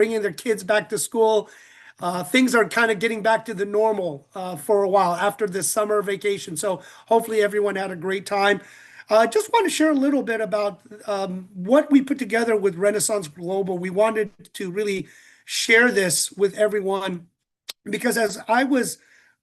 bringing their kids back to school. Things are kind of getting back to the normal for a while after this summer vacation. So hopefully everyone had a great time. Just want to share a little bit about what we put together with Renaissance Global. We wanted to really share this with everyone because as I was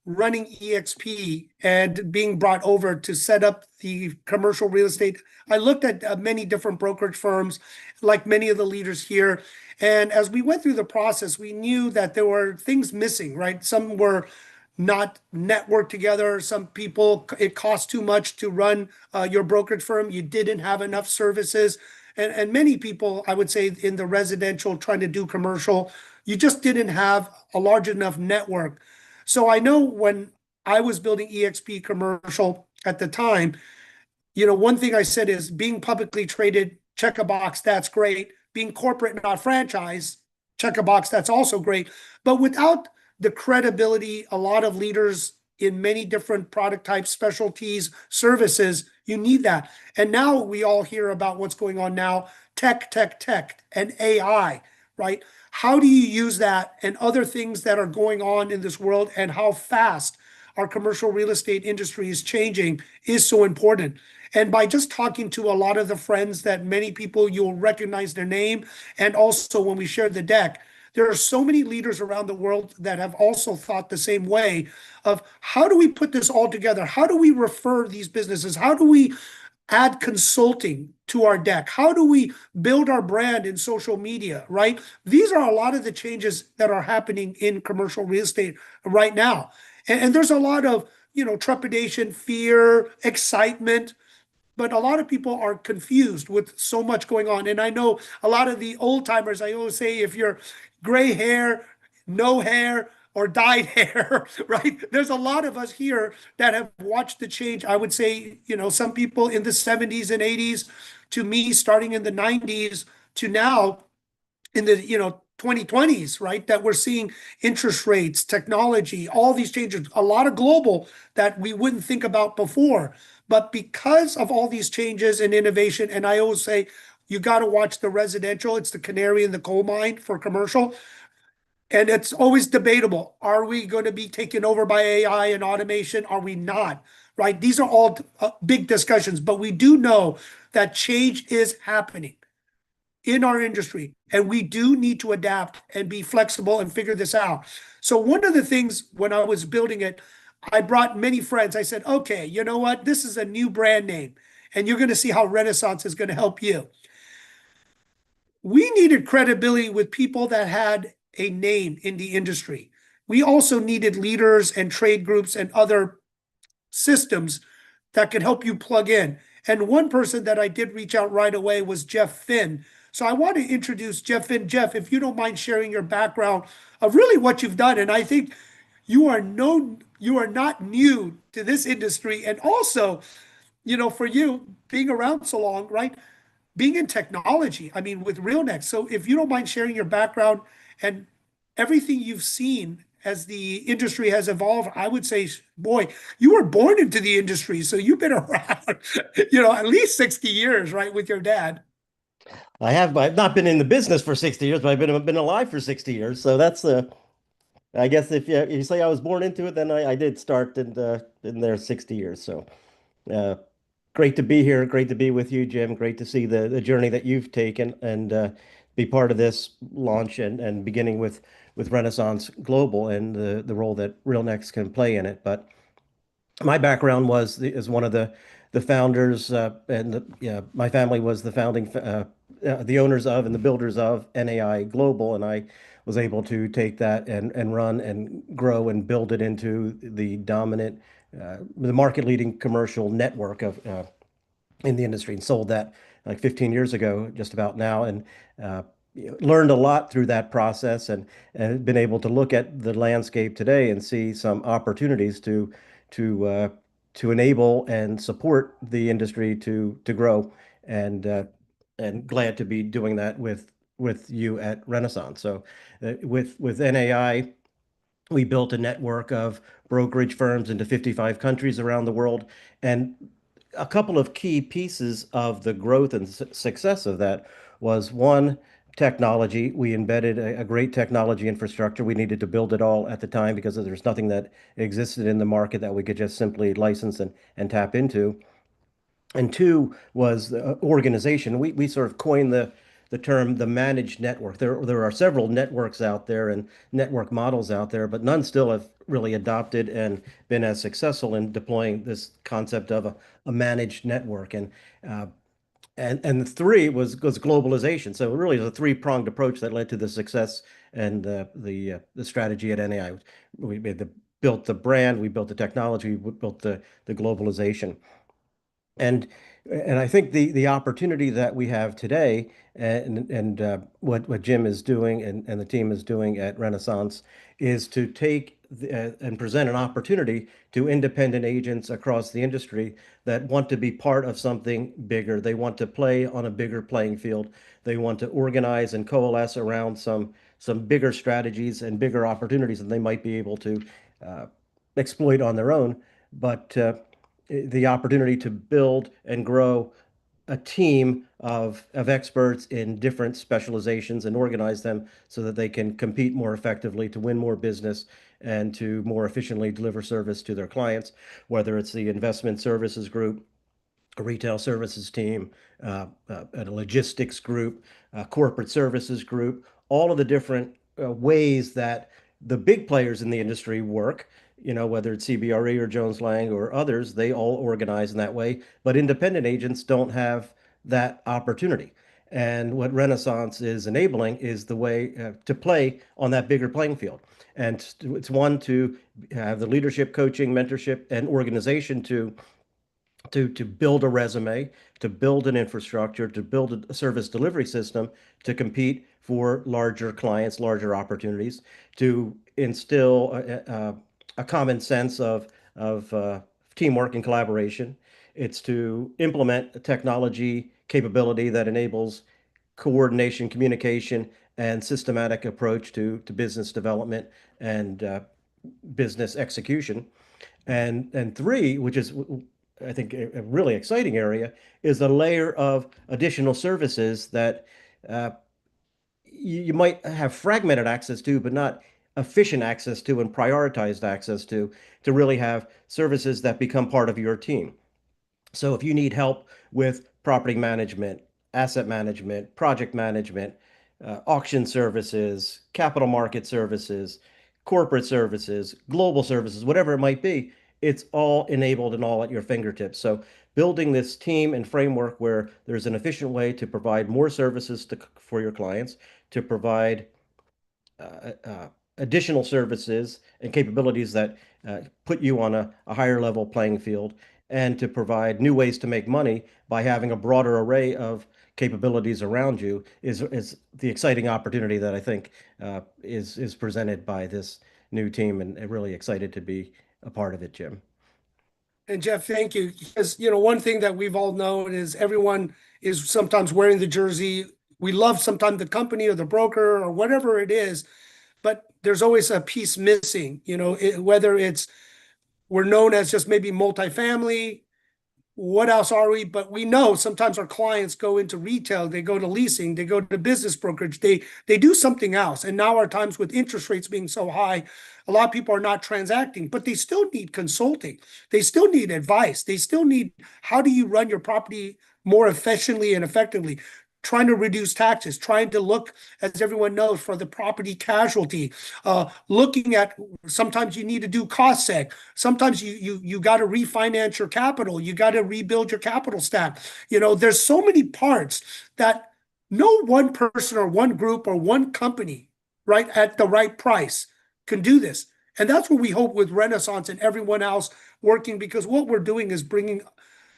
running EXP and being brought over to set up the commercial real estate, I looked at many different brokerage firms, like many of the leaders here. And as we went through the process, we knew that there were things missing, right? Some were not networked together. Some people, it cost too much to run your brokerage firm. You didn't have enough services. And many people, I would say, in the residential trying to do commercial, you just didn't have a large enough network. So I know when I was building EXP commercial at the time, one thing I said is being publicly traded, check a box, that's great. Being corporate, not franchise, check a box, that's also great. But without the credibility, a lot of leaders in many different product types, specialties, services, you need that. And now we all hear about what's going on now, tech, and AI, right? How do you use that and other things that are going on in this world and how fast our commercial real estate industry is changing is so important. And by just talking to a lot of the friends that many people, you'll recognize their name. And also when we shared the deck, there are so many leaders around the world that have also thought the same way of how do we put this all together? How do we refer these businesses? How do we add consulting to our deck? How do we build our brand in social media, right? These are a lot of the changes that are happening in commercial real estate right now. And there's a lot of, trepidation, fear, excitement, but a lot of people are confused with so much going on. And I know a lot of the old timers, I always say, if you're gray hair, no hair, or dyed hair, right? There's a lot of us here that have watched the change. I would say, some people in the 70s and 80s to me, starting in the 90s to now in the, 2020s, right? That we're seeing interest rates, technology, all these changes, a lot of global that we wouldn't think about before. But because of all these changes and innovation, and I always say, you got to watch the residential, it's the canary in the coal mine for commercial. And it's always debatable. Are we going to be taken over by AI and automation? Are we not? Right? These are all big discussions, but we do know that change is happening in our industry, and we do need to adapt and be flexible and figure this out. So one of the things when I was building it, I brought many friends. I said, okay, you know what? This is a new brand name, and you're going to see how Renaissance is going to help you. We needed credibility with people that had a name in the industry. We also needed leaders and trade groups and other systems that could help you plug in. And one person that I did reach out right away was Jeff Finn. So I want to introduce Jeff Finn. Jeff, if you don't mind sharing your background of really what you've done. And I think you are not new to this industry. And also, for you being around so long, right? Being in technology, I mean, with RealNext. So if you don't mind sharing your background and everything you've seen as the industry has evolved, I would say, boy, you were born into the industry. So you've been around, at least 60 years, right, with your dad. I've not been in the business for 60 years, but I've been alive for 60 years. So that's I guess if you say I was born into it, then I did start in there 60 years. So uh, great to be here. Great to be with you, Jim. Great to see the journey that you've taken and be part of this launch and beginning with Renaissance Global and the role that RealNext can play in it. But my background as one of the founders, and my family was the the owners of and the builders of NAI Global, and I was able to take that and run and grow and build it into the market leading commercial network of in the industry, and sold that like 15 years ago, just about now, and uh, learned a lot through that process, and been able to look at the landscape today and see some opportunities to uh, to enable and support the industry to grow, and uh, and glad to be doing that with you at Renaissance. So with NAI, we built a network of brokerage firms into 55 countries around the world, and a couple of key pieces of the growth and success of that was one, technology. We embedded a great technology infrastructure. We needed to build it all at the time because there's nothing that existed in the market that we could just simply license and tap into. And two was the organization. We sort of coined the term the managed network. There are several networks out there and network models out there, but none still have really adopted and been as successful in deploying this concept of a managed network. Uh, and three was globalization. So it really was a three-pronged approach that led to the success and the strategy at NAI. We built the brand, we built the technology, we built the globalization. And and I think the opportunity that we have today and what Jim is doing and the team is doing at Renaissance is to take and present an opportunity to independent agents across the industry that want to be part of something bigger. They want to play on a bigger playing field. They want to organize and coalesce around some bigger strategies and bigger opportunities than they might be able to uh, exploit on their own. But the opportunity to build and grow a team of experts in different specializations and organize them so that they can compete more effectively to win more business and to more efficiently deliver service to their clients, whether it's the investment services group, a retail services team, a logistics group, a corporate services group, all of the different ways that the big players in the industry work, whether it's CBRE or Jones Lang or others, they all organize in that way. But independent agents don't have that opportunity. And what Renaissance is enabling is the way to play on that bigger playing field. And it's one to have the leadership, coaching, mentorship, and organization to build a resume, to build an infrastructure, to build a service delivery system to compete for larger clients, larger opportunities, to instill a common sense of teamwork and collaboration. It's to implement a technology capability that enables coordination, communication, and systematic approach to business development and business execution. And three, which is I think a really exciting area, is a layer of additional services that uh, you might have fragmented access to, but not efficient access to and prioritized access to really have services that become part of your team. So if you need help with property management, asset management, project management, auction services, capital market services, corporate services, global services, whatever it might be, it's all enabled and all at your fingertips. So building this team and framework where there's an efficient way to provide more services for your clients, to provide uh, uh, additional services and capabilities that put you on a higher level playing field, and to provide new ways to make money by having a broader array of capabilities around you is the exciting opportunity that I think is presented by this new team, and really excited to be a part of it, Jim. And Jeff, thank you. Because, one thing that we've all known is everyone is sometimes wearing the jersey. We love sometimes the company or the broker or whatever it is, but there's always a piece missing, whether it's we're known as just maybe multifamily, what else are we? But we know sometimes our clients go into retail, they go to leasing, they go to business brokerage, they do something else. And now our times with interest rates being so high, a lot of people are not transacting, but they still need consulting. They still need advice. They still need how do you run your property more efficiently and effectively? Trying to reduce taxes, trying to look, as everyone knows, for the property casualty, looking at sometimes you need to do cost seg. Sometimes you got to refinance your capital. You got to rebuild your capital stack. There's so many parts that no one person or one group or one company, right, at the right price can do this. And that's what we hope with Renaissance and everyone else working, because what we're doing is bringing,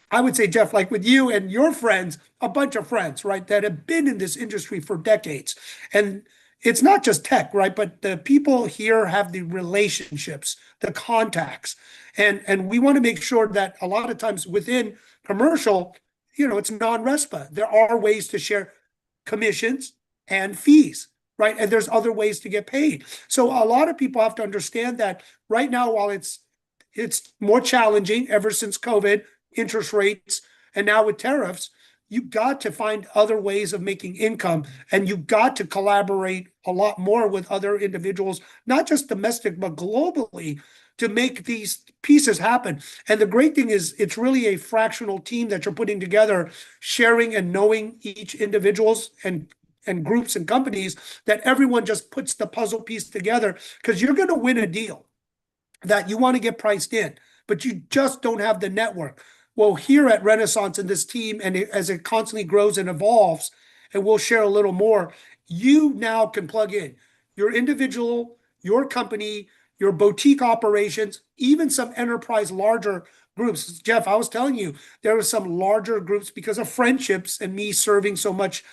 I would say, Jeff, like with you and your friends, a bunch of friends, right, that have been in this industry for decades. And it's not just tech, right? But the people here have the relationships, the contacts. And we want to make sure that a lot of times within commercial, it's non-RESPA. There are ways to share commissions and fees, right? And there's other ways to get paid. So a lot of people have to understand that right now, while it's more challenging ever since COVID, interest rates, and now with tariffs, you got to find other ways of making income, and you got to collaborate a lot more with other individuals, not just domestic, but globally, to make these pieces happen. And the great thing is it's really a fractional team that you're putting together, sharing and knowing each individuals and groups and companies, that everyone just puts the puzzle piece together, because you're going to win a deal that you want to get priced in, but you just don't have the network. Well, here at Renaissance and this team, and as it constantly grows and evolves, and we'll share a little more, you now can plug in your individual, your company, your boutique operations, even some enterprise larger groups. Jeff, I was telling you, there were some larger groups because of friendships and me serving so much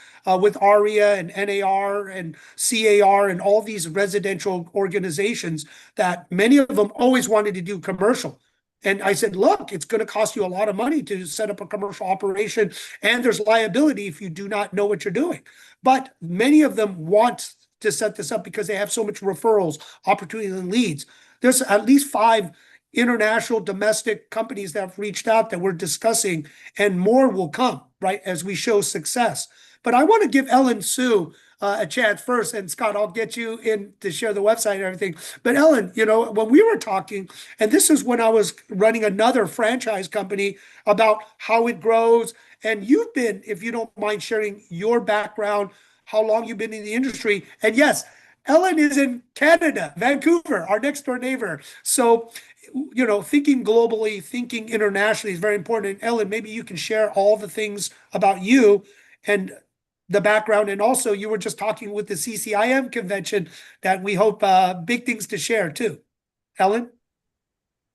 with ARIA and NAR and CAR and all these residential organizations, that many of them always wanted to do commercial. And I said, look, it's going to cost you a lot of money to set up a commercial operation, and there's liability if you do not know what you're doing. But many of them want to set this up because they have so much referrals, opportunities, and leads. There's at least 5 international domestic companies that have reached out that we're discussing, and more will come, right, as we show success. But I want to give Ellen Hsu a chance first, and Scott, I'll get you in to share the website and everything. But Ellen, when we were talking, and this is when I was running another franchise company, about how it grows, and you've been, if you don't mind sharing your background, how long you've been in the industry. And yes, Ellen is in Canada, Vancouver, our next door neighbor. So, thinking globally, thinking internationally is very important. And Ellen, maybe you can share all the things about you and the background. And also, you were just talking with the CCIM convention that we hope big things to share too. Ellen?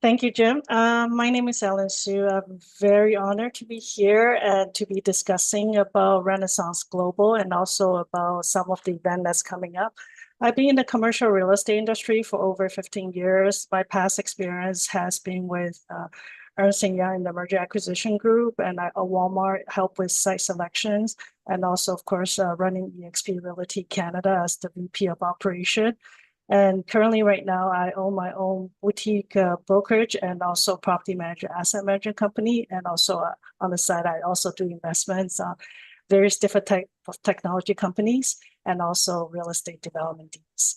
Thank you, Jim. My name is Ellen Hsu. I'm very honored to be here and to be discussing about Renaissance Global and also about some of the event that's coming up. I've been in the commercial real estate industry for over 15 years. My past experience has been with Ernst & Young in the merger acquisition group, and at Walmart help with site selections, and also, of course, running eXp Realty Canada as the VP of operation. And currently right now, I own my own boutique brokerage and also property manager, asset management company. And also on the side, I also do investments on various different type of technology companies and also real estate development deals.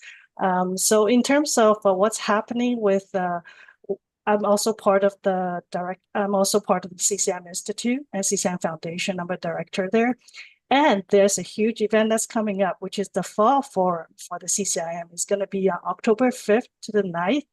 So in terms of what's happening with, I'm also part of the CCIM Institute and CCIM Foundation. I'm a director there. And there's a huge event that's coming up, which is the Fall Forum for the CCIM. It's going to be on October 5th to the 9th.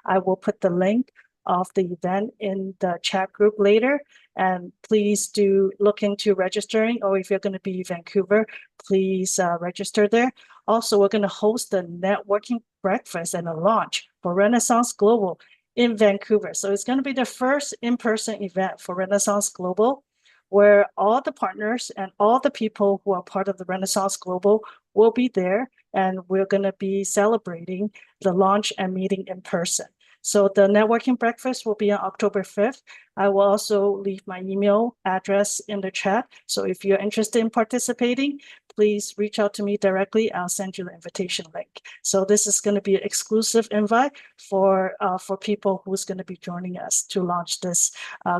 I will put the link of the event in the chat group later. And please do look into registering, or if you're going to be in Vancouver, please register there. Also, we're going to host a networking breakfast and a launch for Renaissance Global in Vancouver. So it's going to be the first in-person event for Renaissance Global, where all the partners and all the people who are part of the Renaissance Global will be there, and we're going to be celebrating the launch and meeting in person. So the networking breakfast will be on October 5th. I will also leave my email address in the chat. So if you're interested in participating, please reach out to me directly. I'll send you the invitation link. So this is going to be an exclusive invite for people who's going to be joining us to launch this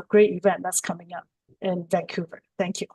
great event that's coming up in Vancouver. Thank you.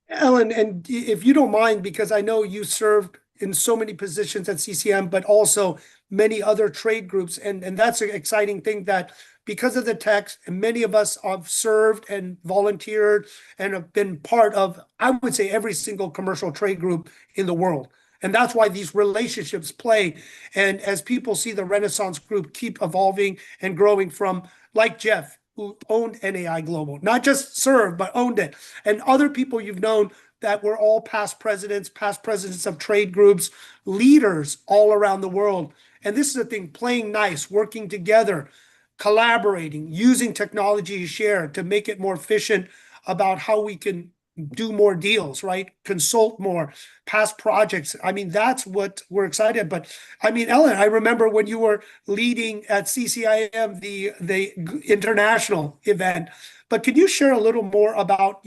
Ellen, and if you don't mind, because I know you served in so many positions at CCM, but also many other trade groups. And that's an exciting thing, that because of the text, and many of us have served and volunteered and have been part of, I would say, every single commercial trade group in the world. And that's why these relationships play. And as people see the Renaissance Group keep evolving and growing from, like Jeff, who owned NAI Global, not just served, but owned it. And other people you've known that were all past presidents of trade groups, leaders all around the world. And this is the thing, playing nice, working together, collaborating, using technology to share to make it more efficient about how we can do more deals, right? Consult more, past projects. I mean, that's what we're excited. But I mean, Ellen, I remember when you were leading at CCIM, the international event. But could you share a little more about,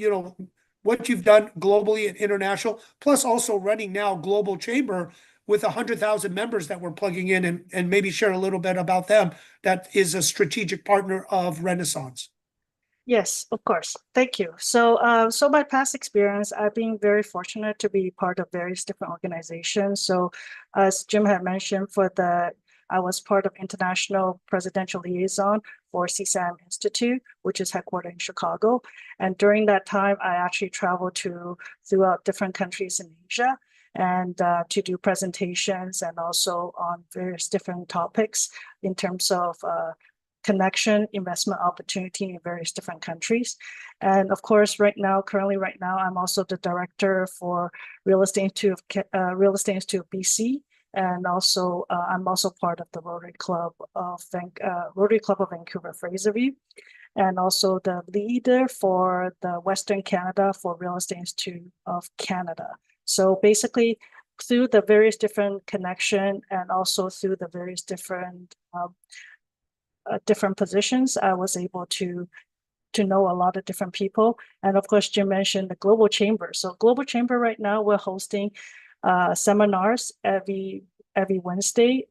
what you've done globally and international, plus also running now Global Chamber with 100,000 members that we're plugging in, and maybe share a little bit about them. That is a strategic partner of Renaissance. Yes, of course. Thank you. So my past experience, I've been very fortunate to be part of various different organizations. So, as Jim had mentioned, I was part of International Presidential Liaison for CSAM Institute, which is headquartered in Chicago. And during that time, I actually traveled throughout different countries in Asia and to do presentations and also on various different topics in terms of connection, investment opportunity in various different countries. And of course, currently right now, I'm also the director for Real Estate Institute of BC. And also, I'm also part of the Rotary Club of Vancouver Fraserview, and also the leader for the Western Canada for Real Estate Institute of Canada. So basically, through the various different connection and also through the various different positions, I was able to know a lot of different people. And of course, Jim mentioned the Global Chamber. So Global Chamber right now, we're hosting seminars every Wednesday.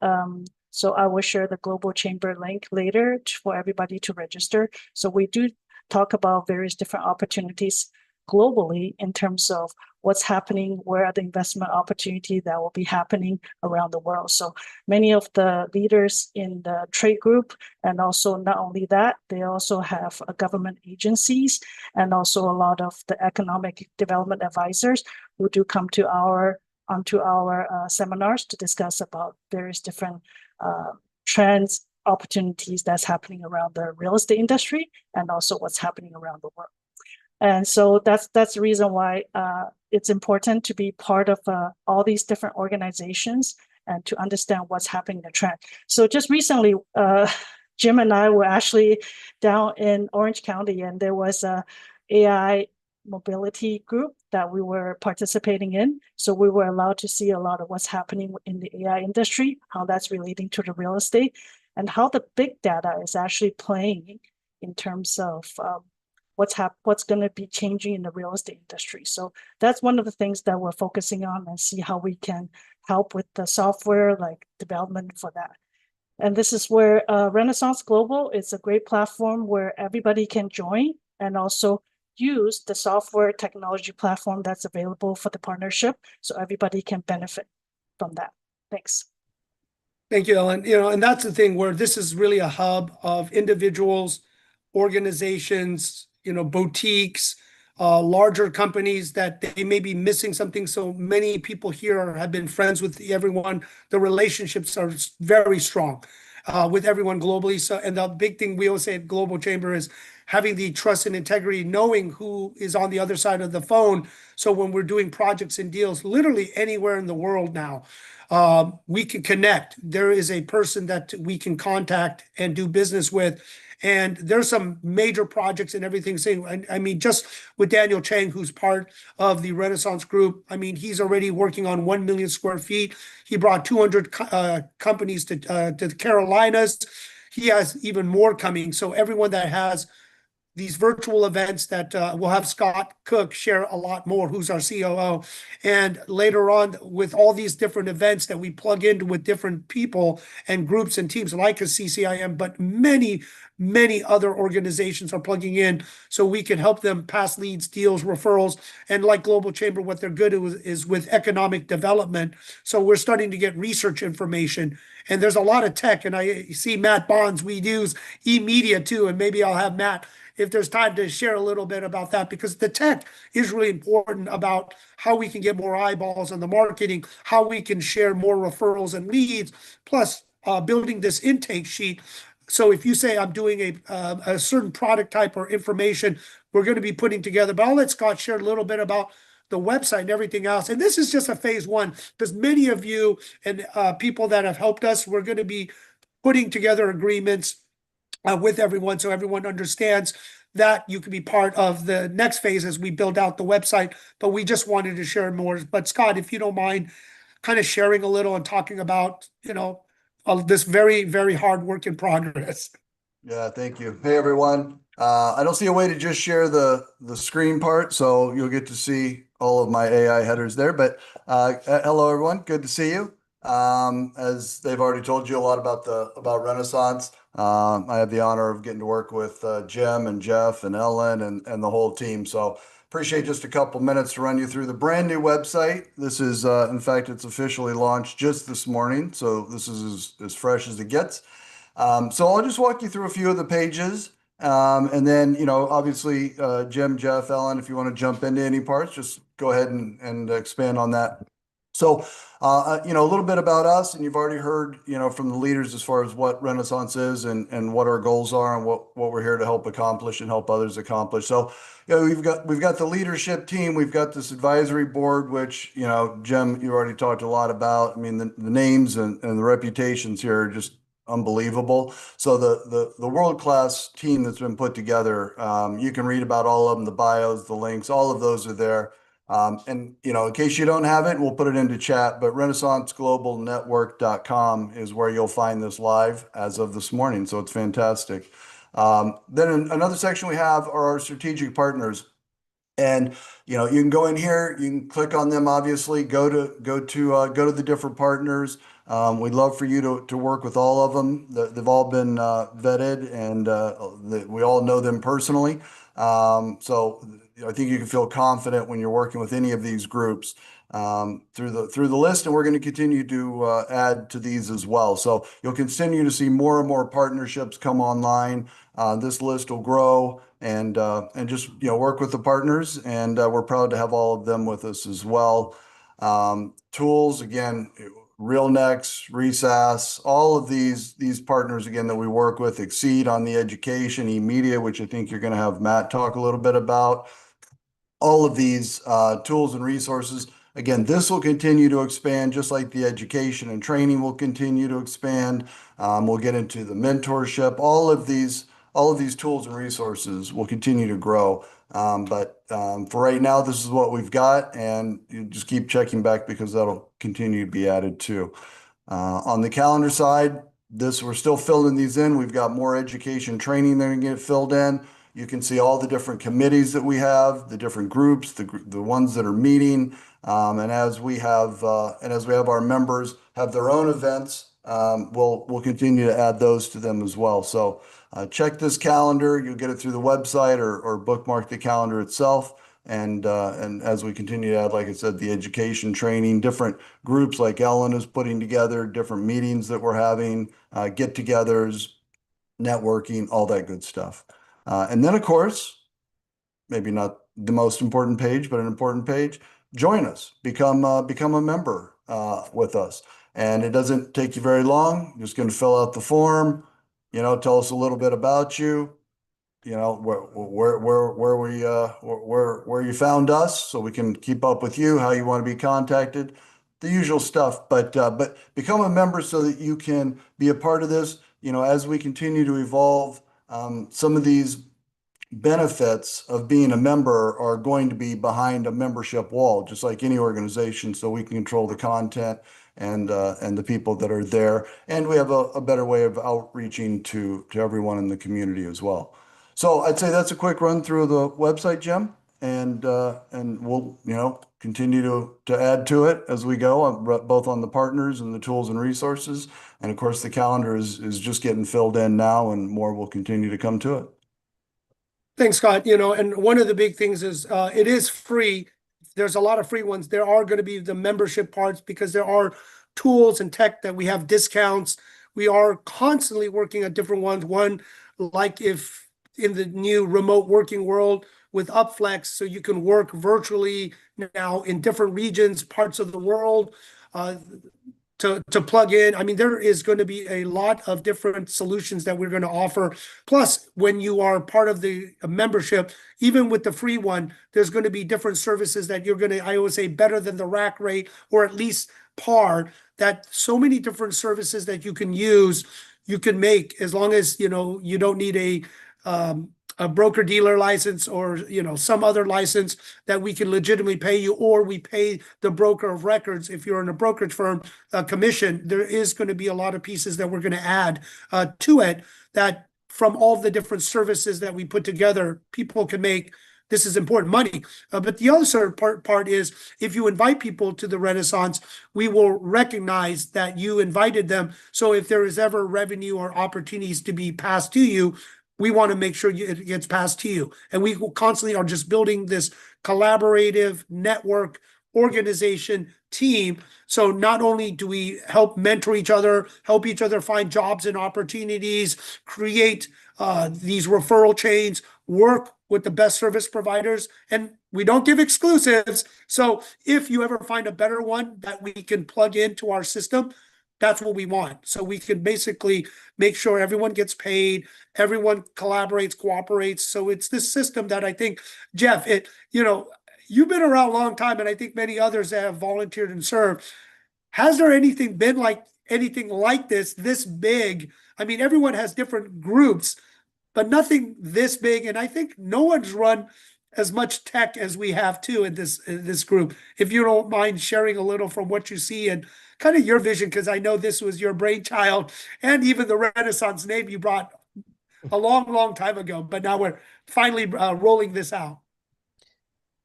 So I will share the Global Chamber link later for everybody to register. So we do talk about various different opportunities globally in terms of what's happening, where are the investment opportunities that will be happening around the world. So many of the leaders in the trade group, and also not only that, they also have government agencies and also a lot of the economic development advisors who do come onto our seminars to discuss about various different trends, opportunities that's happening around the real estate industry and also what's happening around the world. And so that's the reason why it's important to be part of all these different organizations and to understand what's happening in the trend. So just recently, Jim and I were actually down in Orange County, and there was a AI mobility group that we were participating in. So we were allowed to see a lot of what's happening in the AI industry, how that's relating to the real estate, and how the big data is actually playing in terms of what's going to be changing in the real estate industry. So that's one of the things that we're focusing on and see how we can help with the software like development for that. And this is where Renaissance Global is a great platform where everybody can join and also use the software technology platform that's available for the partnership so everybody can benefit from that. Thanks. Thank you, Ellen. And that's the thing where this is really a hub of individuals, organizations, boutiques, larger companies that they may be missing something. So many people here have been friends with everyone. The relationships are very strong with everyone globally. So, and the big thing we always say at Global Chamber is having the trust and integrity, knowing who is on the other side of the phone. So when we're doing projects and deals, literally anywhere in the world now, we can connect. There is a person that we can contact and do business with. And there's some major projects and everything saying, I mean, just with Daniel Chang, who's part of the Renaissance Group, I mean, he's already working on 1 million square feet. He brought 200 companies to the Carolinas. He has even more coming. So everyone that has these virtual events that we'll have Scott Cook share a lot more, who's our COO. And later on, with all these different events that we plug into with different people and groups and teams like a CCIM, but many, many other organizations are plugging in so we can help them pass leads, deals, referrals. And like Global Chamber, what they're good at is with economic development. So we're starting to get research information. And there's a lot of tech. And I see Matt Bonds, we use e-media too. And maybe I'll have Matt, if there's time, to share a little bit about that, because the tech is really important about how we can get more eyeballs on the marketing, how we can share more referrals and leads, plus building this intake sheet. So if you say I'm doing a certain product type or information, we're going to be putting together. But I'll let Scott share a little bit about the website and everything else. And this is just a phase one, because many of you and people that have helped us, we're going to be putting together agreements with everyone, so everyone understands that you can be part of the next phase as we build out the website. But we just wanted to share more. But Scott, if you don't mind kind of sharing a little and talking about, this very, very hard work in progress. Yeah, thank you. Hey, everyone. I don't see a way to just share the screen part, so you'll get to see all of my AI headers there. But hello, everyone. Good to see you. As they've already told you a lot about Renaissance. I have the honor of getting to work with Jim and Jeff and Ellen and the whole team. So appreciate just a couple minutes to run you through the brand new website. This is, in fact, it's officially launched just this morning. So this is as fresh as it gets. So I'll just walk you through a few of the pages. And then, obviously, Jim, Jeff, Ellen, if you want to jump into any parts, just go ahead and expand on that. So, a little bit about us, and you've already heard, from the leaders as far as what Renaissance is and what our goals are and what we're here to help accomplish and help others accomplish. So, we've got the leadership team, we've got this advisory board, which, Jim, you already talked a lot about. I mean, the names and the reputations here are just unbelievable. So the world-class team that's been put together, you can read about all of them, the bios, the links, all of those are there. And in case you don't have it, we'll put it into chat, but renaissanceglobalnetwork.com is where you'll find this live as of this morning. So it's fantastic. Then another section we have are our strategic partners. And you can go in here, you can click on them, obviously, go to the different partners. We'd love for you to work with all of them. They've all been vetted, and we all know them personally. So I think you can feel confident when you're working with any of these groups through the list, and we're going to continue to add to these as well. So you'll continue to see more and more partnerships come online. This list will grow, and just work with the partners, and we're proud to have all of them with us as well. Tools, again, RealNext, ReSAS, all of these partners again that we work with, Exceed on the education, eMedia, which I think you're going to have Matt talk a little bit about. All of these tools and resources. Again, this will continue to expand, just like the education and training will continue to expand. We'll get into the mentorship. All of these tools and resources will continue to grow. But for right now, this is what we've got, and you just keep checking back because that'll continue to be added too. On the calendar side, we're still filling these in. We've got more education training that are going to get filled in. You can see all the different committees that we have, the different groups, the ones that are meeting. And as we have our members have their own events, we'll continue to add those to them as well. So check this calendar. You'll get it through the website or bookmark the calendar itself. And as we continue to add, like I said, the education training, different groups like Ellen is putting together, different meetings that we're having, get-togethers, networking, all that good stuff. And then, of course, maybe not the most important page, but an important page, join us, become a member with us. And it doesn't take you very long. You're just going to fill out the form, tell us a little bit about you, where you found us, so we can keep up with you, how you want to be contacted, the usual stuff. But become a member so that you can be a part of this. As we continue to evolve, some of these benefits of being a member are going to be behind a membership wall, just like any organization, so we can control the content and the people that are there. And we have a better way of outreaching to everyone in the community as well. So I'd say that's a quick run through of the website, Jim, and we'll continue to add to it as we go, both on the partners and the tools and resources. And of course, the calendar is just getting filled in now, and more will continue to come to it. Thanks, Scott. And one of the big things is it is free. There's a lot of free ones. There are going to be the membership parts because there are tools and tech that we have discounts. We are constantly working on different ones. One, like if in the new remote working world with Upflex, so you can work virtually now in different regions, parts of the world. To plug in. I mean, there is going to be a lot of different solutions that we're going to offer. Plus, when you are part of the membership, even with the free one, there's going to be different services that you're going to, I always say, better than the rack rate, or at least par, that so many different services that you can use, you can make, as long as, you don't need a broker dealer license or some other license, that we can legitimately pay you, or we pay the broker of records if you're in a brokerage firm commission. There is going to be a lot of pieces that we're going to add to it, that from all the different services that we put together, people can make this is important money. But the other sort of part is if you invite people to the Renaissance, we will recognize that you invited them. So if there is ever revenue or opportunities to be passed to you, we want to make sure it gets passed to you. And we constantly are just building this collaborative network organization team. So not only do we help mentor each other, help each other find jobs and opportunities, create these referral chains, work with the best service providers, and we don't give exclusives. So if you ever find a better one that we can plug into our system, that's what we want. So we can basically make sure everyone gets paid, everyone collaborates, cooperates. So it's this system that I think, Jeff, you've been around a long time, and I think many others that have volunteered and served. Has there been like anything like this big? I mean, everyone has different groups, but nothing this big. And I think no one's run as much tech as we have too in this group. If you don't mind sharing a little from what you see and kind of your vision, because I know this was your brainchild, and even the Renaissance name you brought a long, long time ago. But now we're finally rolling this out.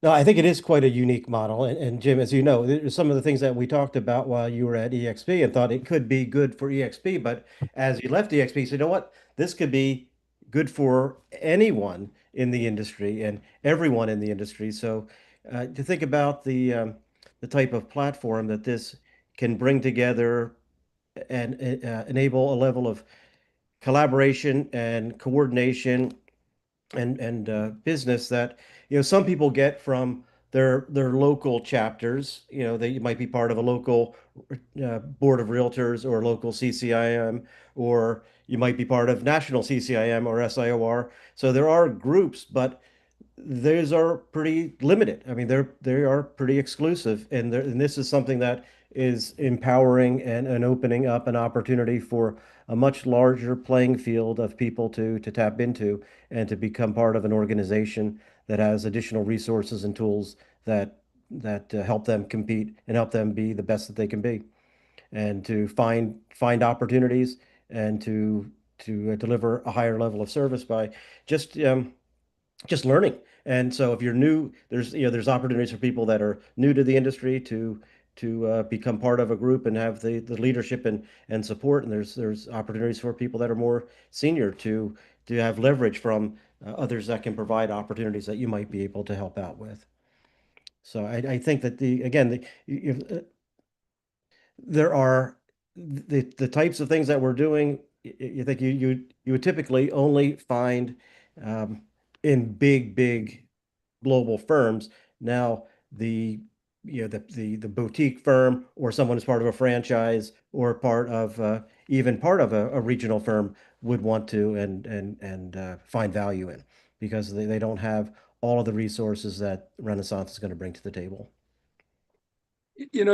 No, I think it is quite a unique model. And Jim, as you know, there's some of the things that we talked about while you were at EXP and thought it could be good for EXP. But as you left EXP, you said, you know what? This could be good for anyone in the industry and everyone in the industry. So to think about the type of platform that this can bring together and enable a level of collaboration and coordination and business that some people get from their local chapters. They might be part of a local board of realtors or local CCIM, or you might be part of national CCIM or SIOR. So there are groups, but those are pretty limited. I mean, they are pretty exclusive, and this is something that is empowering and opening up an opportunity for a much larger playing field of people to tap into and to become part of an organization that has additional resources and tools that help them compete and help them be the best that they can be, and to find opportunities and to deliver a higher level of service by just just learning. And so if you're new, there's opportunities for people that are new to the industry to become part of a group and have the leadership and support. And there's opportunities for people that are more senior to have leverage from others that can provide opportunities that you might be able to help out with. So I think that there are the types of things that we're doing. You think you would typically only find um, in big global firms. Now the boutique firm or someone who's part of a franchise or part of even part of a regional firm would want to and find value in, because they don't have all of the resources that Renaissance is going to bring to the table.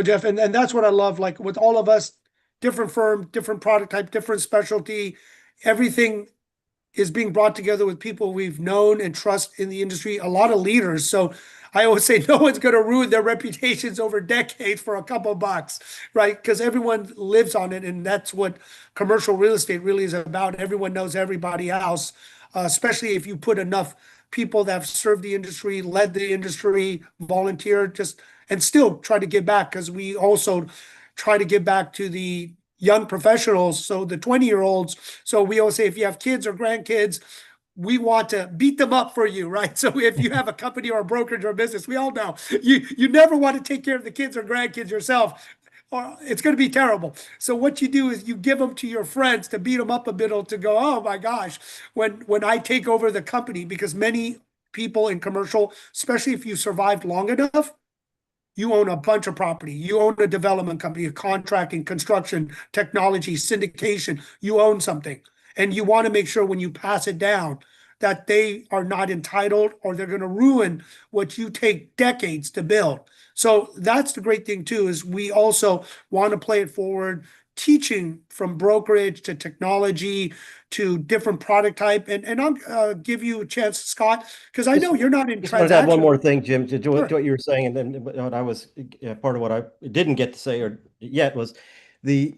Jeff, and that's what I love. Like with all of us, different firm, different product type, different specialty, everything is being brought together with people we've known and trust in the industry, a lot of leaders. So I always say no one's going to ruin their reputations over decades for a couple of bucks, right? Because everyone lives on it. And that's what commercial real estate really is about. Everyone knows everybody else, especially if you put enough people that have served the industry, led the industry, volunteered, and still try to give back, because we also try to give back to the young professionals, so the 20-year-olds. So we always say if you have kids or grandkids, we want to beat them up for you, right? So if you have a company or a brokerage or a business, we all know you never want to take care of the kids or grandkids yourself, or it's going to be terrible. So what you do is you give them to your friends to beat them up a bit, to go, oh my gosh, when I take over the company, because many people in commercial, especially if you survived long enough, you own a bunch of property. You own a development company, a contracting, construction, technology, syndication. You own something. And you want to make sure when you pass it down that they are not entitled, or they're going to ruin what you take decades to build. So that's the great thing too, is we also want to play it forward, teaching from brokerage to technology to different product type. And I'll give you a chance, Scott, because I know you're not in Just wanted to add one transaction. more thing, Jim, to Sure. what you were saying, and then what I was part of what I didn't get to say or yet was the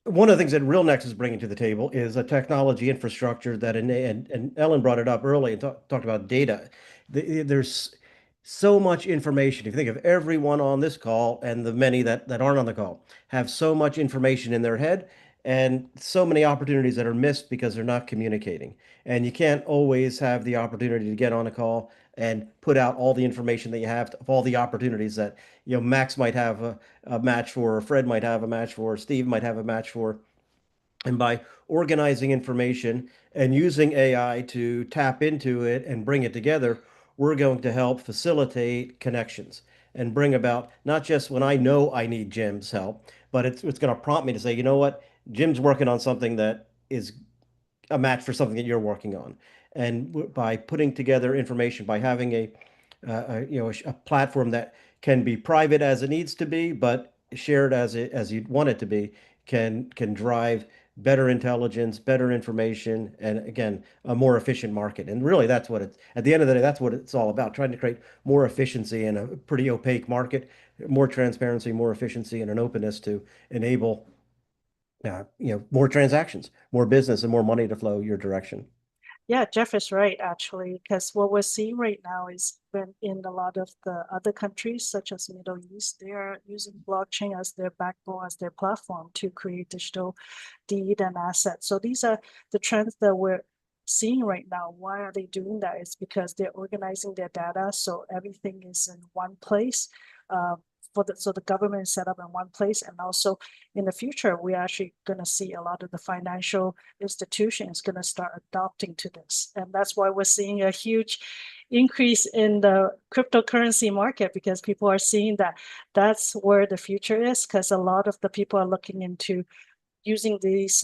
one of the things that RealNext is bringing to the table is a technology infrastructure that, and Ellen brought it up early and talked about data. There's so much information. If you think of everyone on this call and the many that aren't on the call, have so much information in their head and so many opportunities that are missed because they're not communicating. And you can't always have the opportunity to get on a call and put out all the information that you have of all the opportunities that, Max might have a match for, or Fred might have a match for, or Steve might have a match for. And by organizing information and using AI to tap into it and bring it together, we're going to help facilitate connections and bring about not just when I know I need Jim's help, but it's going to prompt me to say, you know what, Jim's working on something that is a match for something that you're working on. And by putting together information, by having a platform that can be private as it needs to be, but shared as you'd want it to be, can drive better intelligence, better information, and again, a more efficient market. And really, that's what it's at the end of the day, that's what it's all about, trying to create more efficiency in a pretty opaque market, more transparency, more efficiency, and an openness to enable more transactions, more business, and more money to flow your direction. Yeah, Jeff is right, actually, because what we're seeing right now is when in a lot of the other countries, such as Middle East, they are using blockchain as their backbone, as their platform to create digital deed and assets. So these are the trends that we're seeing right now. Why are they doing that? It's because they're organizing their data so everything is in one place. So the government is set up in one place, and also in the future, we're actually going to see a lot of the financial institutions going to start adopting to this, and that's why we're seeing a huge increase in the cryptocurrency market, because people are seeing that that's where the future is, because a lot of the people are looking into using these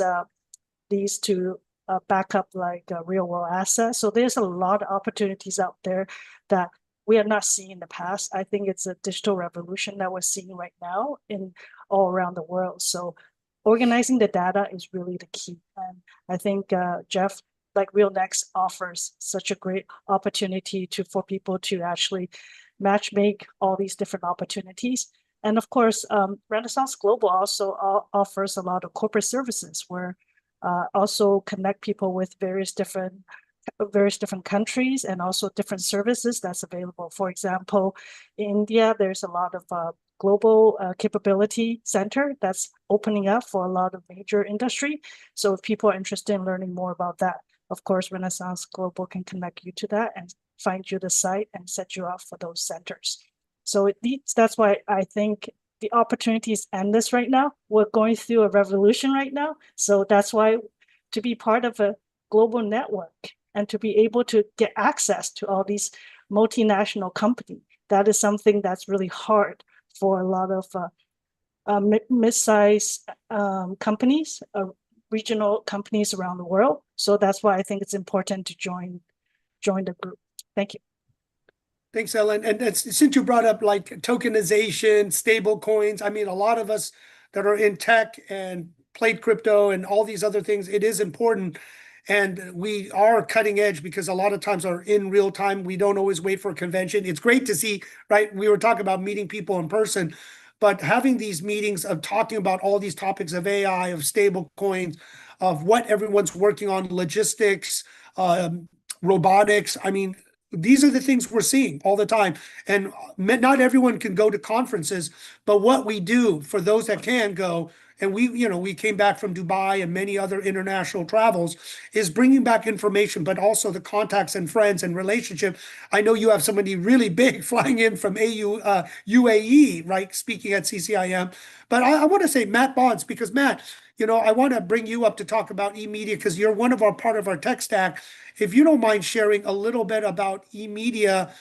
to back up like real world assets. So there's a lot of opportunities out there that we are not seeing in the past. I think it's a digital revolution that we're seeing right now in all around the world. So organizing the data is really the key. And I think Jeff, like RealNext, offers such a great opportunity for people to actually match make all these different opportunities. And of course, Renaissance Global also offers a lot of corporate services where also connect people with various different countries and also different services that's available. For example, in India, there's a lot of global capability center that's opening up for a lot of major industry. So if people are interested in learning more about that, of course, Renaissance Global can connect you to that and find you the site and set you up for those centers. So that's why I think the opportunity is endless right now. We're going through a revolution right now. So that's why to be part of a global network and to be able to get access to all these multinational companies, that is something that's really hard for a lot of mid-sized companies, regional companies around the world. So that's why I think it's important to join the group. Thank you. Thanks, Ellen. And since you brought up like tokenization, stable coins, I mean, a lot of us that are in tech and played crypto and all these other things, it is important. And we are cutting edge because a lot of times are in real time. We don't always wait for a convention. It's great to see, right? We were talking about meeting people in person, but having these meetings of talking about all these topics of AI, of stable coins, of what everyone's working on, logistics, robotics. I mean, these are the things we're seeing all the time. And not everyone can go to conferences, but what we do for those that can go, and we came back from Dubai and many other international travels, is bringing back information, but also the contacts and friends and relationship. I know you have somebody really big flying in from UAE, right, speaking at CCIM. But I want to say Matt Bonds, because Matt, I want to bring you up to talk about e-media because you're part of our tech stack. If you don't mind sharing a little bit about e-media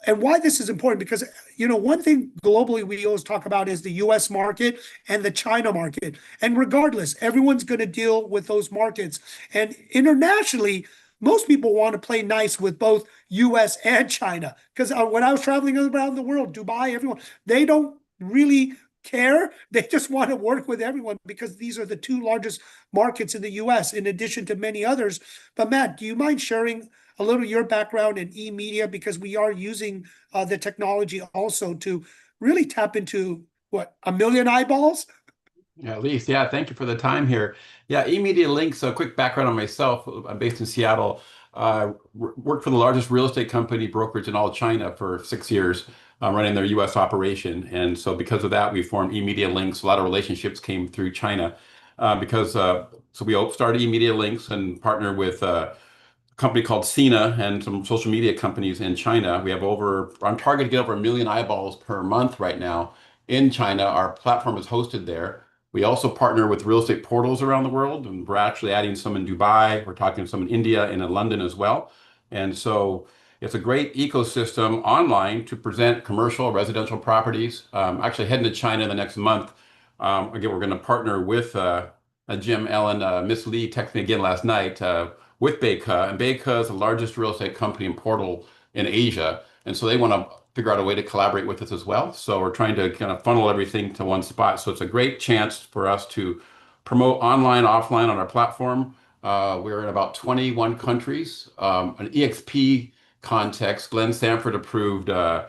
and why this is important, because one thing globally we always talk about is the US market and the China market. And regardless, everyone's going to deal with those markets. And internationally, most people want to play nice with both US and China. Because when I was traveling around the world, Dubai, everyone, they don't really care. They just want to work with everyone because these are the two largest markets in the US, in addition to many others. But Matt, do you mind sharing a little your background in e-media, because we are using the technology also to really tap into 1 million eyeballs? Yeah, Elise, yeah, thank you for the time here. Yeah, eMedia Links, a quick background on myself. I'm based in Seattle. Worked for the largest real estate company brokerage in all of China for 6 years, running their US operation. And so because of that, we formed eMedia Links. A lot of relationships came through China so we started eMedia Links and partnered with company called Sina and some social media companies in China. We're on target to get over 1 million eyeballs per month right now in China. Our platform is hosted there. We also partner with real estate portals around the world, and we're actually adding some in Dubai. We're talking to some in India and in London as well. And so it's a great ecosystem online to present commercial, residential properties. Actually heading to China the next month. Again, we're going to partner with Jim, Ellen, Miss Lee texted me again last night. With Beike, and Beike is the largest real estate company and portal in Asia, and so they want to figure out a way to collaborate with us as well. So we're trying to kind of funnel everything to one spot. So it's a great chance for us to promote online, offline on our platform. We're in about 21 countries. An EXP context, Glenn Sanford approved. I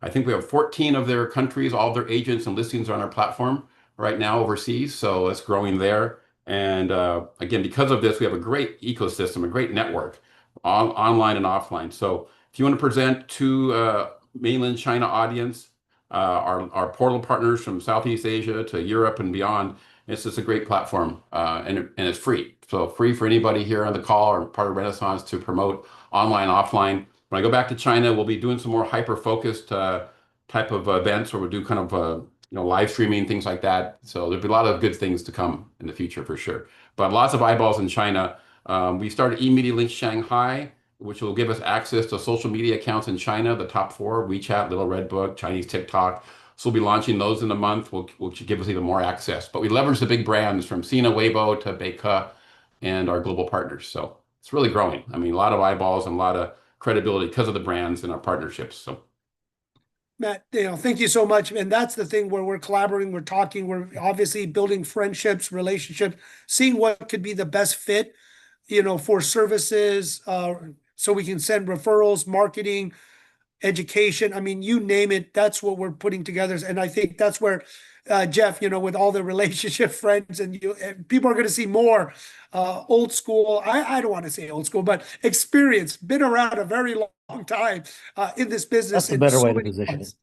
think we have 14 of their countries, all of their agents and listings are on our platform right now overseas. So it's growing there. And again, because of this, we have a great ecosystem, a great network, online and offline. So if you want to present to mainland China audience, our portal partners from Southeast Asia to Europe and beyond, it's just a great platform, and it's free. So free for anybody here on the call or part of Renaissance to promote online, offline. When I go back to China, we'll be doing some more hyper-focused type of events where we'll do kind of live streaming, things like that. So there'll be a lot of good things to come in the future for sure. But lots of eyeballs in China. We started eMedia Link Shanghai, which will give us access to social media accounts in China, the top four, WeChat, Little Red Book, Chinese TikTok. So we'll be launching those in a month, which give us even more access. But we leverage the big brands from Sina, Weibo to Beike and our global partners. So it's really growing. I mean, a lot of eyeballs and a lot of credibility because of the brands and our partnerships. So Matt, thank you so much. And that's the thing where we're collaborating, we're talking, we're obviously building friendships, relationships, seeing what could be the best fit, for services, so we can send referrals, marketing, education. I mean, you name it, that's what we're putting together. And I think that's where, Jeff, with all the relationship friends and people are going to see more old school. I don't want to say old school, but experience, been around a very long time in this business That's a in better so way to many position it. ways.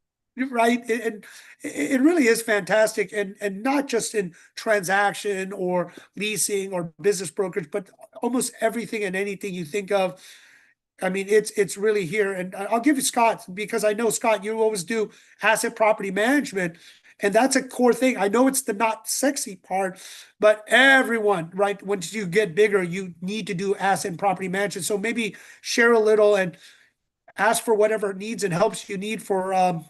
Right. And it really is fantastic. And not just in transaction or leasing or business brokerage, but almost everything and anything you think of. I mean, it's really here. And I'll give you Scott, because I know, Scott, you always do asset property management. And that's a core thing. I know it's the not sexy part, but everyone, right? Once you get bigger, you need to do asset and property management. So maybe share a little and ask for whatever needs and helps you need for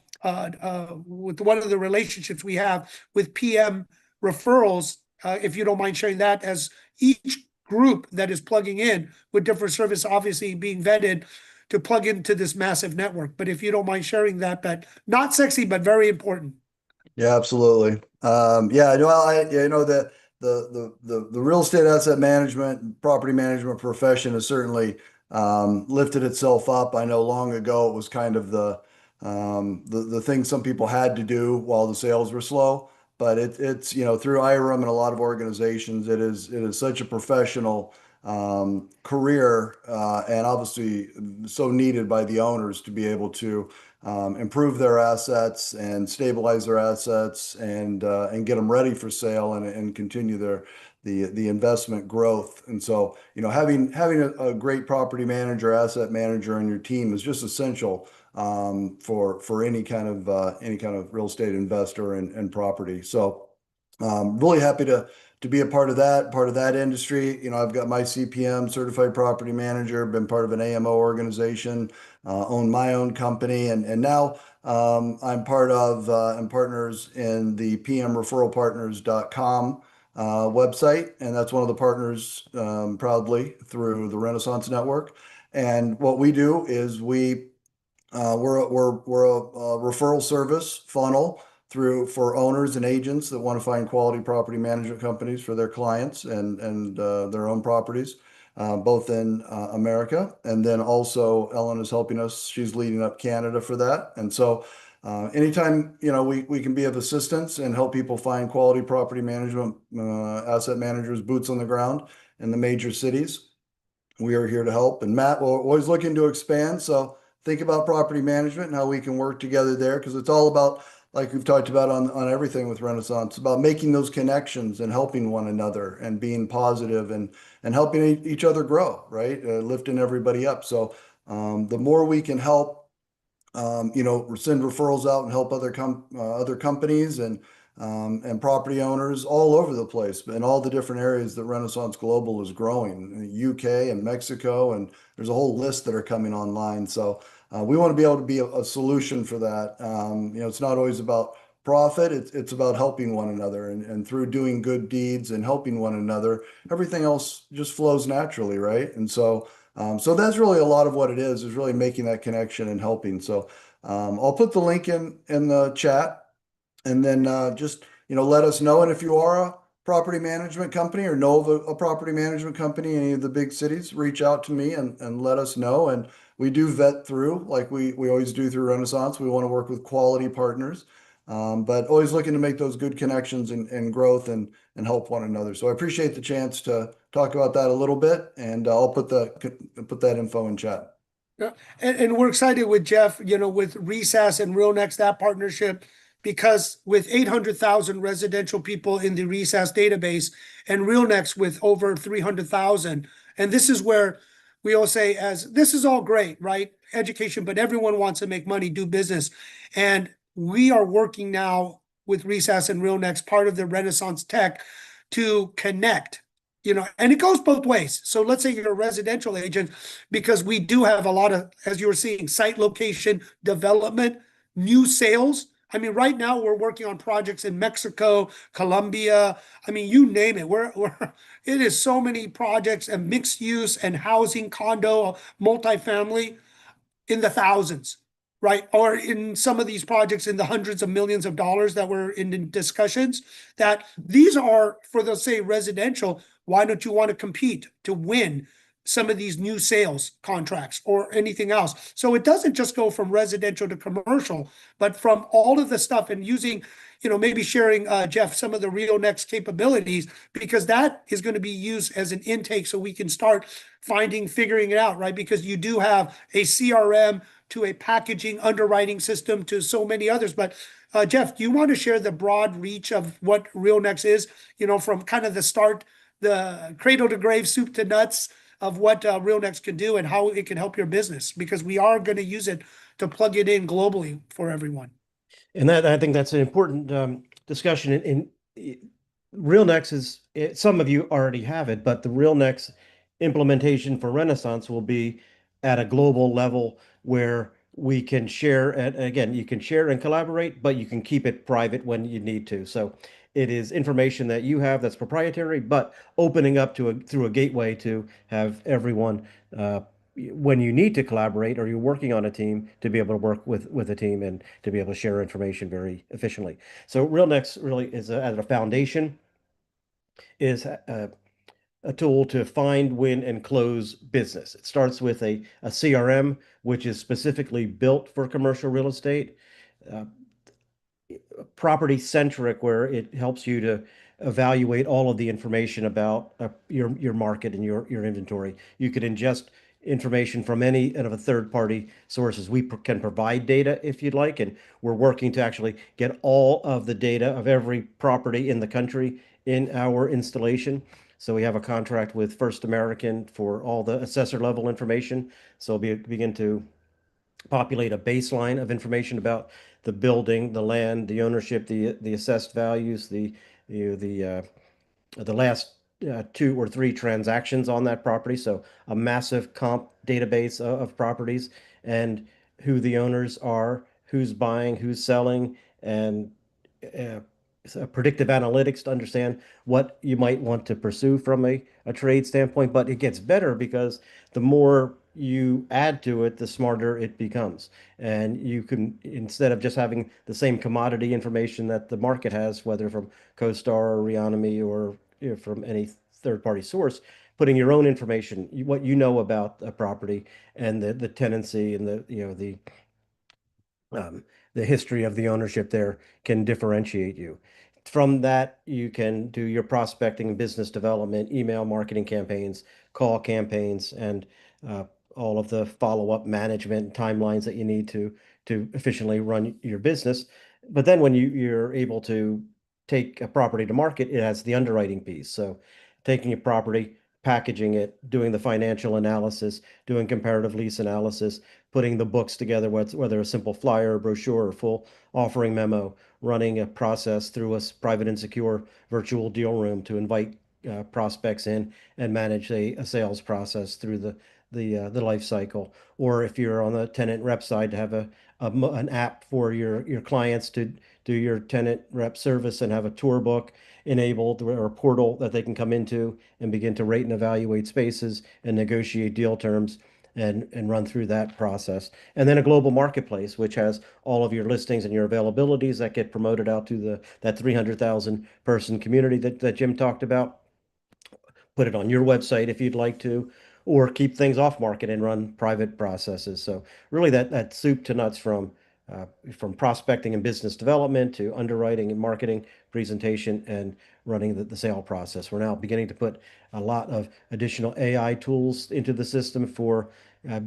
with one of the relationships we have with PM referrals, if you don't mind sharing that, as each group that is plugging in with different service obviously being vetted to plug into this massive network. But if you don't mind sharing that, but not sexy, but very important. Yeah, absolutely. Yeah, well, that the real estate asset management, property management profession has certainly lifted itself up. I know long ago it was kind of the thing some people had to do while the sales were slow. But it's through IRM and a lot of organizations, it is such a professional career, and obviously so needed by the owners to be able to improve their assets and stabilize their assets and get them ready for sale and continue the investment growth. And so, having a great property manager, asset manager on your team is just essential for any kind of real estate investor and property. So, really happy to be a part of that industry. I've got my CPM, certified property manager, been part of an AMO organization, own my own company, and now I'm part of and partners in the pmreferralpartners.com website, and that's one of the partners proudly through the Renaissance Network. And what we do is we're a referral service funnel for owners and agents that want to find quality property management companies for their clients and their own properties, both in America. And then also Ellen is helping us. She's leading up Canada for that. And so Anytime, we can be of assistance and help people find quality property management, asset managers, boots on the ground in the major cities, we are here to help. And Matt, we're always looking to expand. So think about property management and how we can work together there, because it's all about, like we've talked about on everything with Renaissance, about making those connections and helping one another and being positive and helping each other grow, right? Lifting everybody up. So the more we can help, send referrals out and help other companies and property owners all over the place, in all the different areas that Renaissance Global is growing, in the UK and Mexico, and there's a whole list that are coming online. So we want to be able to be a solution for that. It's not always about profit; it's about helping one another, and through doing good deeds and helping one another, everything else just flows naturally, right? And so that's really a lot of what it is really making that connection and helping. So I'll put the link in the chat, and then just let us know. And if you are a property management company or know of a property management company in any of the big cities, reach out to me and let us know. And we do vet through, like we always do through Renaissance. We want to work with quality partners, but always looking to make those good connections and growth and help one another. So I appreciate the chance to talk about that a little bit, and I'll put that info in chat. Yeah. And we're excited with Jeff, with Recess and RealNext, that partnership, because with 800,000 residential people in the Recess database and RealNext with over 300,000. And this is where we all say, as this is all great, right? Education, but everyone wants to make money, do business. And we are working now with Recess and RealNext, part of the Renaissance Tech, to connect. And it goes both ways. So let's say you're a residential agent, because we do have a lot of, as you were seeing, site location development, new sales. I mean, right now we're working on projects in Mexico, Colombia. I mean, you name it. It is so many projects and mixed use and housing, condo, multifamily in the thousands, right? Or in some of these projects in the hundreds of millions of dollars that were in discussions, that these are for the, say, residential. Why don't you want to compete to win some of these new sales contracts or anything else? So it doesn't just go from residential to commercial, but from all of the stuff, and using, maybe sharing, Jeff, some of the RealNext capabilities, because that is going to be used as an intake so we can start figuring it out, right? Because you do have a CRM to a packaging underwriting system to so many others. But Jeff, do you want to share the broad reach of what RealNext is, from kind of the start, the cradle to grave, soup to nuts of what RealNext can do and how it can help your business? Because we are going to use it to plug it in globally for everyone. And I think that's an important discussion. RealNext some of you already have it, but the RealNext implementation for Renaissance will be at a global level where we can share. And again, you can share and collaborate, but you can keep it private when you need to. So it is information that you have that's proprietary, but opening up through a gateway to have everyone, when you need to collaborate or you're working on a team, to be able to work with a team and to be able to share information very efficiently. So RealNext really is at a foundation, is a tool to find, win, and close business. It starts with a CRM, which is specifically built for commercial real estate. Uh, Property centric, where it helps you to evaluate all of the information about your market and your inventory. You could ingest information from any of a third party sources. We can provide data if you'd like, and we're working to actually get all of the data of every property in the country in our installation. So we have a contract with First American for all the assessor level information. So we'll begin to populate a baseline of information about the building, the land, the ownership, the assessed values, the last 2 or 3 transactions on that property. So a massive comp database of properties, and who the owners are, who's buying, who's selling, and uh, predictive analytics to understand what you might want to pursue from a trade standpoint. But it gets better because the more you add to it, the smarter it becomes. And you can, instead of just having the same commodity information that the market has, whether from CoStar or Reonomy or from any third-party source, putting your own information, what you know about a property and the tenancy and the the history of the ownership there can differentiate you. From that, you can do your prospecting, business development, email marketing campaigns, call campaigns, and all of the follow-up management timelines that you need to efficiently run your business. But then when you're able to take a property to market, it has the underwriting piece. So taking a property, packaging it, doing the financial analysis, doing comparative lease analysis, putting the books together, whether a simple flyer, brochure, or full offering memo, running a process through a private and secure virtual deal room to invite prospects in and manage a sales process through the life cycle. Or if you're on the tenant rep side, to have an app for your clients to do your tenant rep service and have a tour book enabled or a portal that they can come into and begin to rate and evaluate spaces and negotiate deal terms and run through that process. And then a global marketplace, which has all of your listings and your availabilities that get promoted out to that 300,000 person community that Jim talked about. Put it on your website if you'd like to, or keep things off market and run private processes. So really that soup to nuts from prospecting and business development to underwriting and marketing, presentation, and running the sale process. We're now beginning to put a lot of additional AI tools into the system for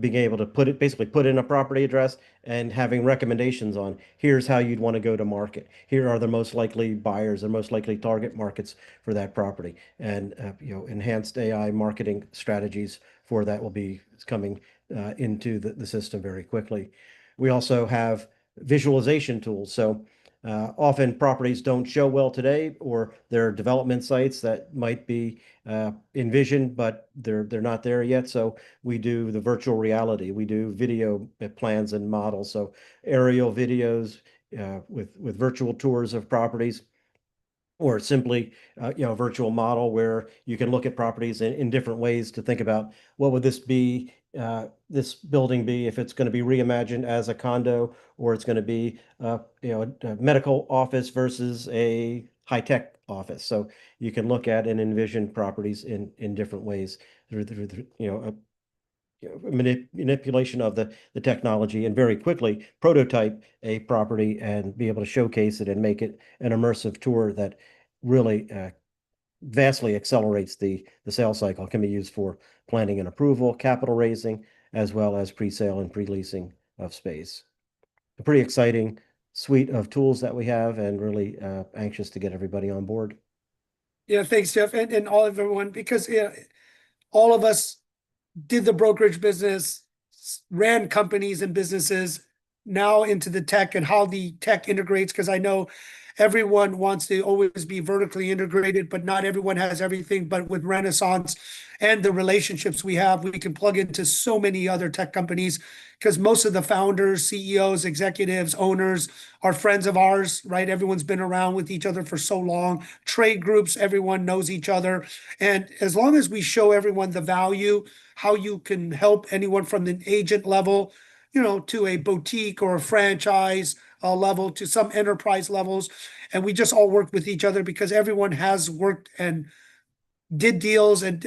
being able to basically put in a property address and having recommendations on here's how you'd want to go to market. Here are the most likely buyers and most likely target markets for that property. And enhanced AI marketing strategies for that will be coming into the system very quickly. We also have visualization tools. So often properties don't show well today, or there are development sites that might be envisioned, but they're not there yet. So we do the virtual reality. We do video plans and models. So aerial videos with virtual tours of properties, or simply a virtual model where you can look at properties in different ways to think about what would this building be if it's going to be reimagined as a condo, or it's going to be a medical office versus a high-tech office. So you can look at and envision properties in different ways through manipulation of the technology, and very quickly prototype a property and be able to showcase it and make it an immersive tour that really vastly accelerates the sales cycle. It can be used for planning and approval, capital raising, as well as pre-sale and pre-leasing of space. A pretty exciting suite of tools that we have, and really anxious to get everybody on board. Yeah, thanks, Jeff, and all of everyone, because all of us did the brokerage business, ran companies and businesses, now into the tech and how the tech integrates, because I know everyone wants to always be vertically integrated, but not everyone has everything. But with Renaissance and the relationships we have, we can plug into so many other tech companies, because most of the founders, CEOs, executives, owners are friends of ours, right? Everyone's been around with each other for so long. Trade groups, everyone knows each other. And as long as we show everyone the value, how you can help anyone from the agent level, to a boutique or a franchise level, to some enterprise levels. And we just all work with each other because everyone has worked and did deals and,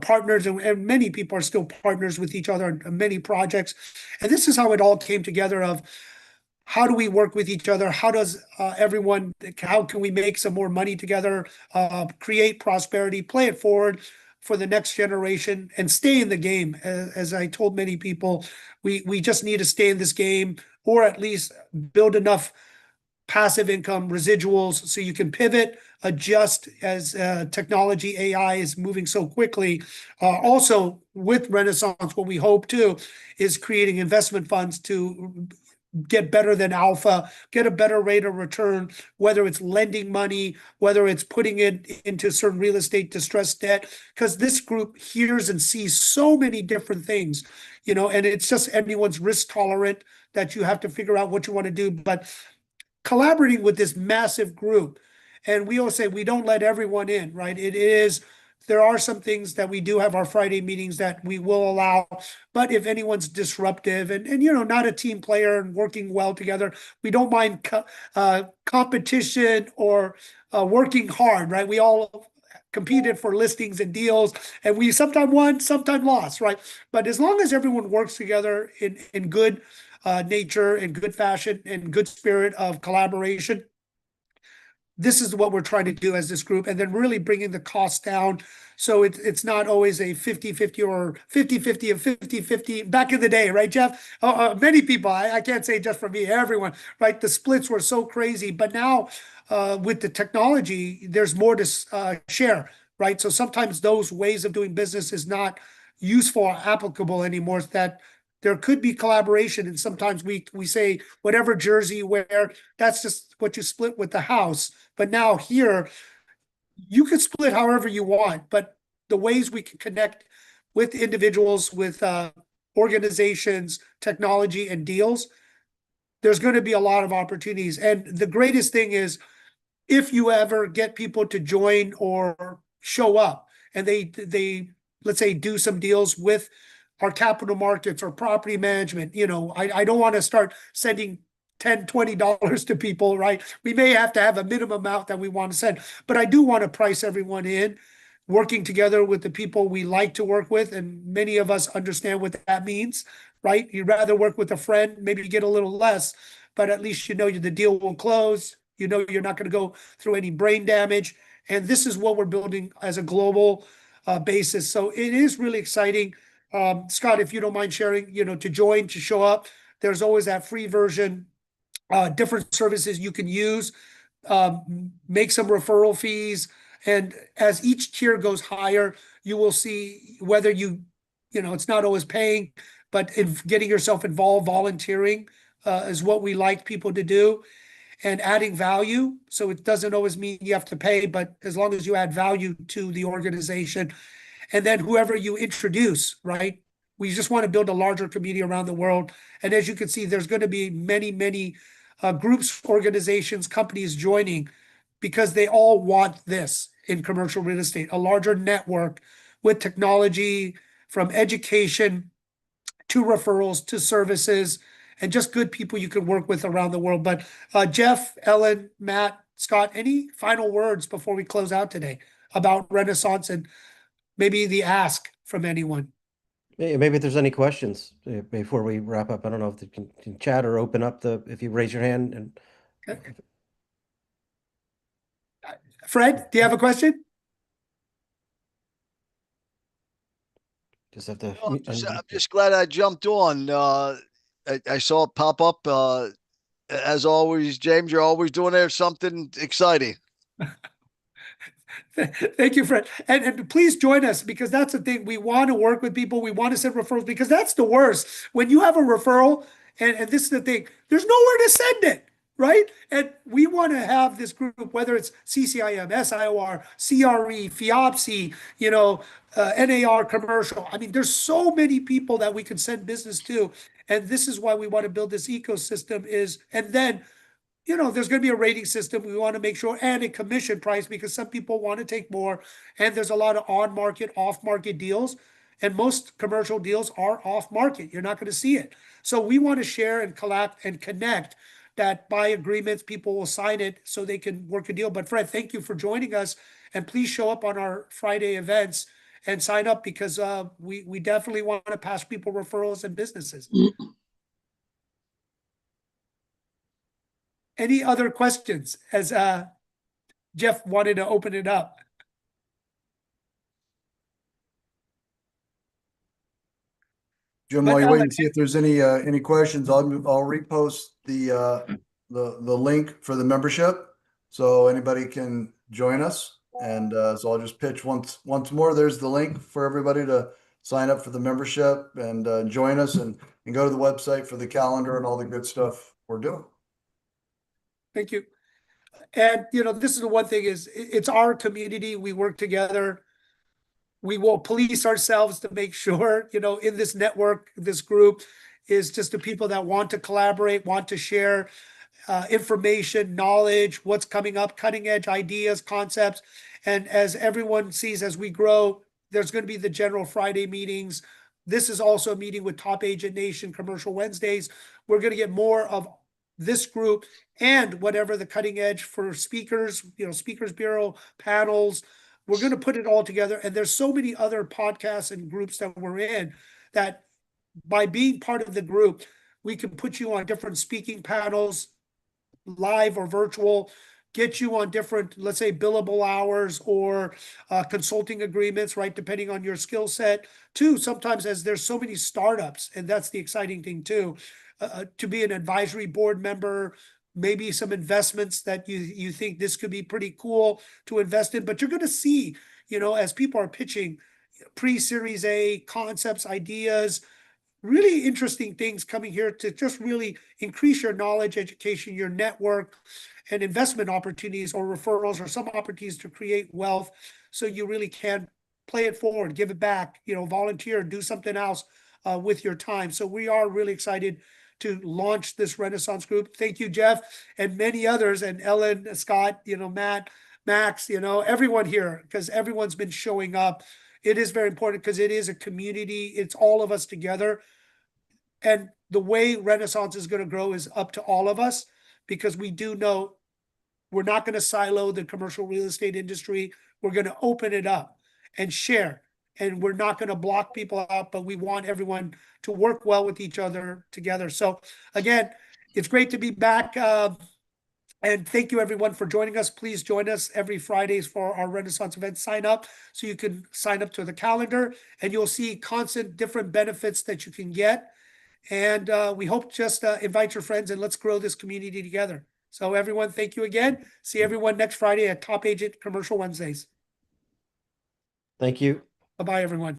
partners, and many people are still partners with each other in many projects. And this is how it all came together of how do we work with each other? How does how can we make some more money together, create prosperity, play it forward for the next generation, and stay in the game. As I told many people, we just need to stay in this game, or at least build enough passive income residuals so you can pivot, adjust as technology, AI is moving so quickly. Also with Renaissance, what we hope too is creating investment funds to get better than alpha, get a better rate of return, whether it's lending money, whether it's putting it into certain real estate distressed debt, because this group hears and sees so many different things, and it's just anyone's risk tolerant that you have to figure out what you want to do. But collaborating with this massive group, and we always say we don't let everyone in, right? There are some things that we do have our Friday meetings that we will allow, but if anyone's disruptive and not a team player and working well together, we don't mind competition or working hard, right? We all competed for listings and deals, and we sometimes won, sometimes lost, right? But as long as everyone works together in good nature, in good fashion, in good spirit of collaboration, this is what we're trying to do as this group, and then really bringing the cost down. So it's not always a 50-50 or 50-50 and 50-50 back in the day, right, Jeff? Many people, I can't say just for me, everyone, right? The splits were so crazy, but now with the technology, there's more to share, right? So sometimes those ways of doing business is not useful or applicable anymore. It's that there could be collaboration, and sometimes we say whatever jersey you wear, that's just what you split with the house. But now here, you can split however you want, but the ways we can connect with individuals, with organizations, technology, and deals, there's going to be a lot of opportunities. And the greatest thing is if you ever get people to join or show up and they let's say do some deals with our capital markets or property management, I don't want to start sending $10-20 to people, right? We may have to have a minimum amount that we want to send, but I do want to price everyone in, working together with the people we like to work with, and many of us understand what that means, right? You'd rather work with a friend, maybe you get a little less, but at least the deal will close. You're not going to go through any brain damage, and this is what we're building as a global basis. So it is really exciting. Scott, if you don't mind sharing, to join, to show up, there's always that free version, different services you can use, make some referral fees. And as each tier goes higher, you will see whether it's not always paying, but getting yourself involved, volunteering is what we like people to do, and adding value. So it doesn't always mean you have to pay, but as long as you add value to the organization, and then whoever you introduce, right? We just want to build a larger community around the world. And as you can see, there's going to be many, many groups, organizations, companies joining because they all want this in commercial real estate, a larger network with technology, from education to referrals to services, and just good people you can work with around the world. But Jeff, Ellen, Matt, Scott, any final words before we close out today about Renaissance and maybe the ask from anyone? Maybe if there's any questions before we wrap up. I don't know if you can chat or open up if you raise your hand. And Okay. Fred, do you have a question? just have to. No, I'm just glad I jumped on. I saw it pop up. As always, James, you're always doing there something exciting. Thank you, Fred. And please join us, because that's the thing. We want to work with people. We want to send referrals, because that's the worst. When you have a referral, and this is the thing, there's nowhere to send it, right? And we want to have this group, whether it's CCIM, SIOR, CRE, FIOPSI, NAR commercial. I mean, there's so many people that we can send business to. And this is why we want to build this ecosystem and then there's going to be a rating system. We want to make sure, and a commission price, because some people want to take more. And there's a lot of on-market, off-market deals. And most commercial deals are off-market. You're not going to see it. So we want to share and collect and connect, that by agreements, people will sign it so they can work a deal. But Fred, thank you for joining us. And please show up on our Friday events and sign up, because we definitely want to pass people referrals and businesses. Any other questions, as Jeff wanted to open it up? Jim, But while you're Ellen- waiting to see if there's any questions, I'll repost the link for the membership, so anybody can join us. And so I'll just pitch once more. There's the link for everybody to sign up for the membership and join us, and go to the website for the calendar and all the good stuff we're doing. Thank you. And this is the one thing, is it's our community. We work together. We will police ourselves to make sure, in this network, this group is just the people that want to collaborate, want to share information, knowledge, what's coming up, cutting edge ideas, concepts. And as everyone sees, as we grow, there's going to be the general Friday meetings. This is also a meeting with Top Agent Nation Commercial Wednesdays. We're going to get more of this group and whatever the cutting edge for speakers, speakers bureau, panels, we're going to put it all together. And there's so many other podcasts and groups that we're in that by being part of the group, we can put you on different speaking panels, live or virtual, get you on different, let's say, billable hours or consulting agreements, right? Depending on your skill set. Too, sometimes as there's so many startups, and that's the exciting thing too, to be an advisory board member, maybe some investments that you think this could be pretty cool to invest in. But you're going to see, as people are pitching pre-Series A concepts, ideas, really interesting things coming here to just really increase your knowledge, education, your network, and investment opportunities or referrals or some opportunities to create wealth so you really can play it forward, give it back, volunteer, do something else with your time. So we are really excited to launch this Renaissance group. Thank you, Jeff, and many others, and Ellen, Scott, Matt, Max, everyone here, because everyone's been showing up. It is very important because it is a community. It's all of us together. And the way Renaissance is going to grow is up to all of us, because we do know we're not going to silo the commercial real estate industry. We're going to open it up and share. And we're not going to block people out, but we want everyone to work well with each other together. So again, it's great to be back. And thank you everyone for joining us. Please join us every Fridays for our Renaissance event. Sign up so you can sign up to the calendar, and you'll see constant different benefits that you can get. And we hope just invite your friends and let's grow this community together. So everyone, thank you again. See everyone next Friday at Top Agent Commercial Wednesdays. Thank you. Bye-bye, everyone.